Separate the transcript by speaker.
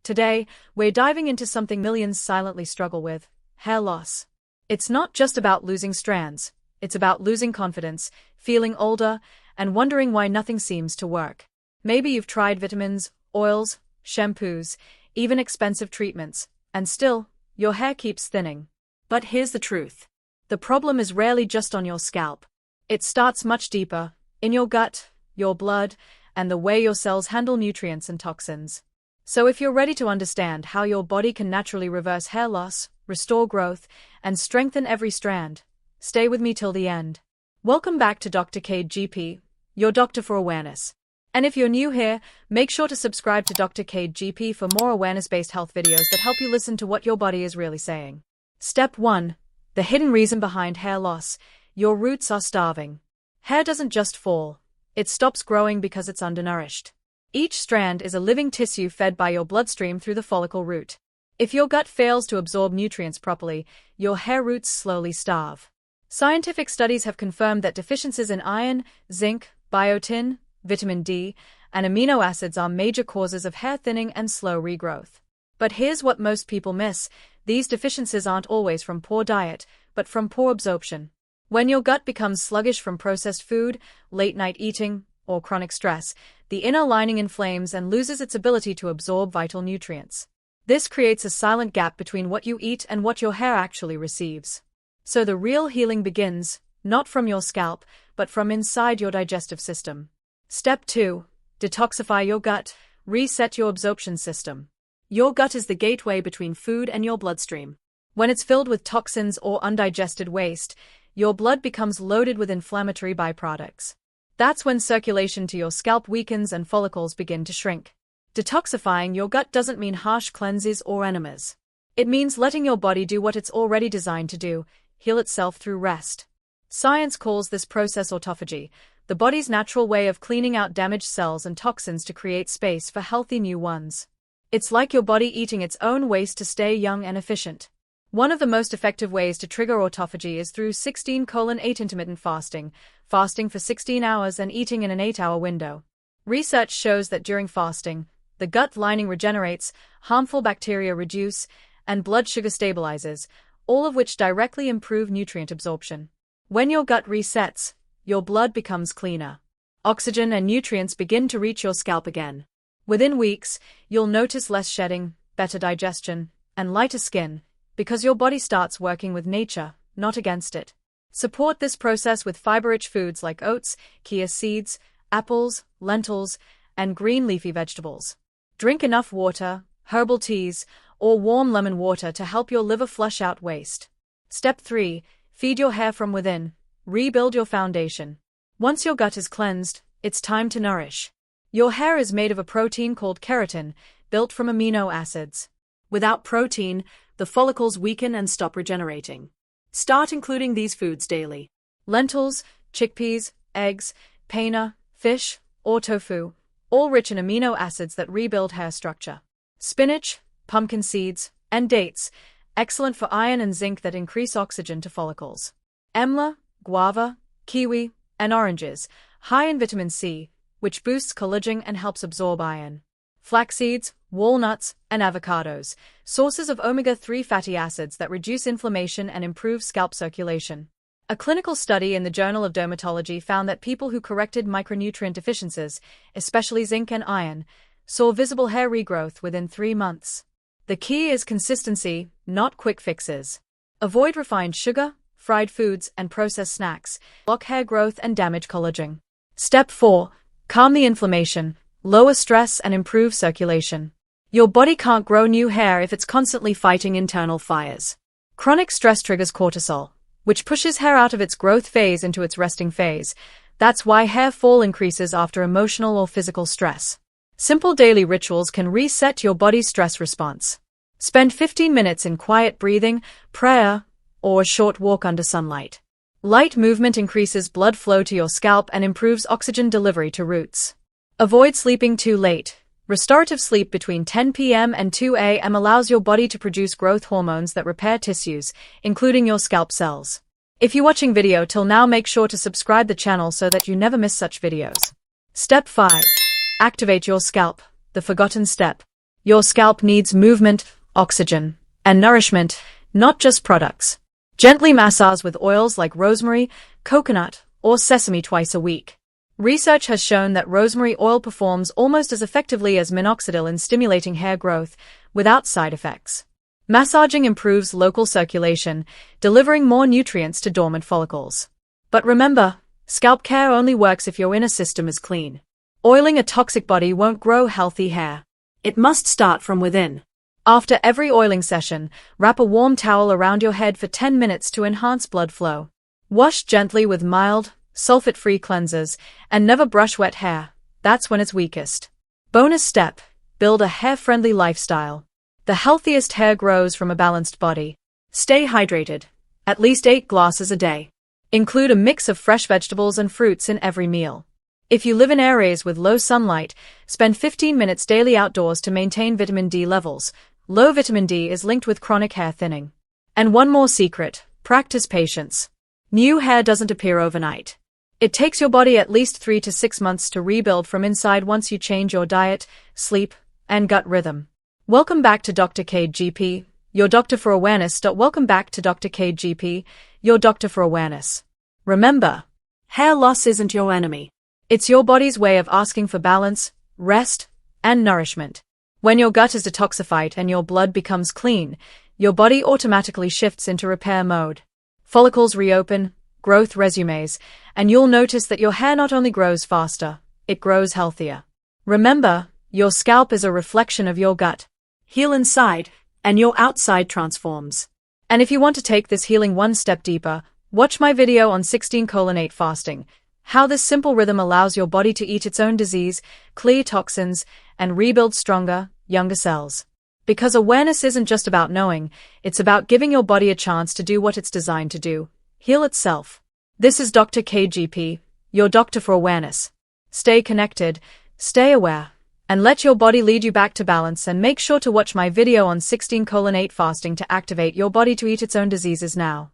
Speaker 1: Today, we're diving into something millions silently struggle with: hair loss. It's not just about losing strands, it's about losing confidence, feeling older, and wondering why nothing seems to work. Maybe you've tried vitamins, oils, shampoos, even expensive treatments, and still, your hair keeps thinning. But here's the truth. The problem is rarely just on your scalp. It starts much deeper, in your gut, your blood, and the way your cells handle nutrients and toxins. So if you're ready to understand how your body can naturally reverse hair loss, restore growth, and strengthen every strand, stay with me till the end. Welcome back to Dr. Kade GP, your doctor for awareness. And if you're new here, make sure to subscribe to Dr. Kade GP for more awareness-based health videos that help you listen to what your body is really saying. Step 1. The hidden reason behind hair loss: your roots are starving. Hair doesn't just fall. It stops growing because it's undernourished. Each strand is a living tissue fed by your bloodstream through the follicle root. If your gut fails to absorb nutrients properly, your hair roots slowly starve. Scientific studies have confirmed that deficiencies in iron, zinc, biotin, vitamin D, and amino acids are major causes of hair thinning and slow regrowth. But here's what most people miss: these deficiencies aren't always from poor diet, but from poor absorption. When your gut becomes sluggish from processed food, late-night eating, or chronic stress, the inner lining inflames and loses its ability to absorb vital nutrients. This creates a silent gap between what you eat and what your hair actually receives. So the real healing begins, not from your scalp, but from inside your digestive system. Step 2. Detoxify your gut. Reset your absorption system. Your gut is the gateway between food and your bloodstream. When it's filled with toxins or undigested waste, your blood becomes loaded with inflammatory byproducts. That's when circulation to your scalp weakens and follicles begin to shrink. Detoxifying your gut doesn't mean harsh cleanses or enemas. It means letting your body do what it's already designed to do: heal itself through rest. Science calls this process autophagy, the body's natural way of cleaning out damaged cells and toxins to create space for healthy new ones. It's like your body eating its own waste to stay young and efficient. One of the most effective ways to trigger autophagy is through 16:8 intermittent fasting, fasting for 16 hours and eating in an 8-hour window. Research shows that during fasting, the gut lining regenerates, harmful bacteria reduce, and blood sugar stabilizes, all of which directly improve nutrient absorption. When your gut resets, your blood becomes cleaner. Oxygen and nutrients begin to reach your scalp again. Within weeks, you'll notice less shedding, better digestion, and lighter skin, because your body starts working with nature, not against it. Support this process with fiber-rich foods like oats, chia seeds, apples, lentils, and green leafy vegetables. Drink enough water, herbal teas, or warm lemon water to help your liver flush out waste. Step 3. Feed your hair from within. Rebuild your foundation. Once your gut is cleansed, it's time to nourish. Your hair is made of a protein called keratin, built from amino acids. Without protein, the follicles weaken and stop regenerating. Start including these foods daily: lentils, chickpeas, eggs, paneer, fish, or tofu, all rich in amino acids that rebuild hair structure. Spinach, pumpkin seeds, and dates, excellent for iron and zinc that increase oxygen to follicles. Emla, guava, kiwi, and oranges, high in vitamin C, which boosts collagen and helps absorb iron. Flax seeds, walnuts, and avocados, sources of omega-3 fatty acids that reduce inflammation and improve scalp circulation. A clinical study in the Journal of Dermatology found that people who corrected micronutrient deficiencies, especially zinc and iron, saw visible hair regrowth within 3 months. The key is consistency, not quick fixes. Avoid refined sugar, fried foods, and processed snacks, block hair growth and damage collagen. Step 4. Calm the inflammation, lower stress, and improve circulation. Your body can't grow new hair if it's constantly fighting internal fires. Chronic stress triggers cortisol, which pushes hair out of its growth phase into its resting phase. That's why hair fall increases after emotional or physical stress. Simple daily rituals can reset your body's stress response. Spend 15 minutes in quiet breathing, prayer, or a short walk under sunlight. Light movement increases blood flow to your scalp and improves oxygen delivery to roots. Avoid sleeping too late. Restorative sleep between 10 p.m. and 2 a.m. allows your body to produce growth hormones that repair tissues, including your scalp cells. If you're watching video till now, make sure to subscribe the channel so that you never miss such videos. Step 5. Activate your scalp, the forgotten step. Your scalp needs movement, oxygen, and nourishment, not just products. Gently massage with oils like rosemary, coconut, or sesame twice a week. Research has shown that rosemary oil performs almost as effectively as minoxidil in stimulating hair growth, without side effects. Massaging improves local circulation, delivering more nutrients to dormant follicles. But remember, scalp care only works if your inner system is clean. Oiling a toxic body won't grow healthy hair. It must start from within. After every oiling session, wrap a warm towel around your head for 10 minutes to enhance blood flow. Wash gently with mild, sulfate-free cleansers, and never brush wet hair. That's when it's weakest. Bonus step: build a hair-friendly lifestyle. The healthiest hair grows from a balanced body. Stay hydrated. At least 8 glasses a day. Include a mix of fresh vegetables and fruits in every meal. If you live in areas with low sunlight, spend 15 minutes daily outdoors to maintain vitamin D levels. Low vitamin D is linked with chronic hair thinning. And one more secret: practice patience. New hair doesn't appear overnight. It takes your body at least 3 to 6 months to rebuild from inside once you change your diet, sleep, and gut rhythm. Welcome back to Dr. Kade GP, your doctor for awareness. Welcome back to Dr. Kade GP, your doctor for awareness. Remember, hair loss isn't your enemy. It's your body's way of asking for balance, rest, and nourishment. When your gut is detoxified and your blood becomes clean, your body automatically shifts into repair mode. Follicles reopen, growth resumes, and you'll notice that your hair not only grows faster, it grows healthier. Remember, your scalp is a reflection of your gut. Heal inside, and your outside transforms. And if you want to take this healing one step deeper, watch my video on 16:8 fasting, how this simple rhythm allows your body to eat its own disease, clear toxins, and rebuild stronger, younger cells. Because awareness isn't just about knowing, it's about giving your body a chance to do what it's designed to do: heal itself. This is Dr. Kade GP, your doctor for awareness. Stay connected, stay aware, and let your body lead you back to balance. And make sure to watch my video on 16:8 fasting to activate your body to eat its own diseases now.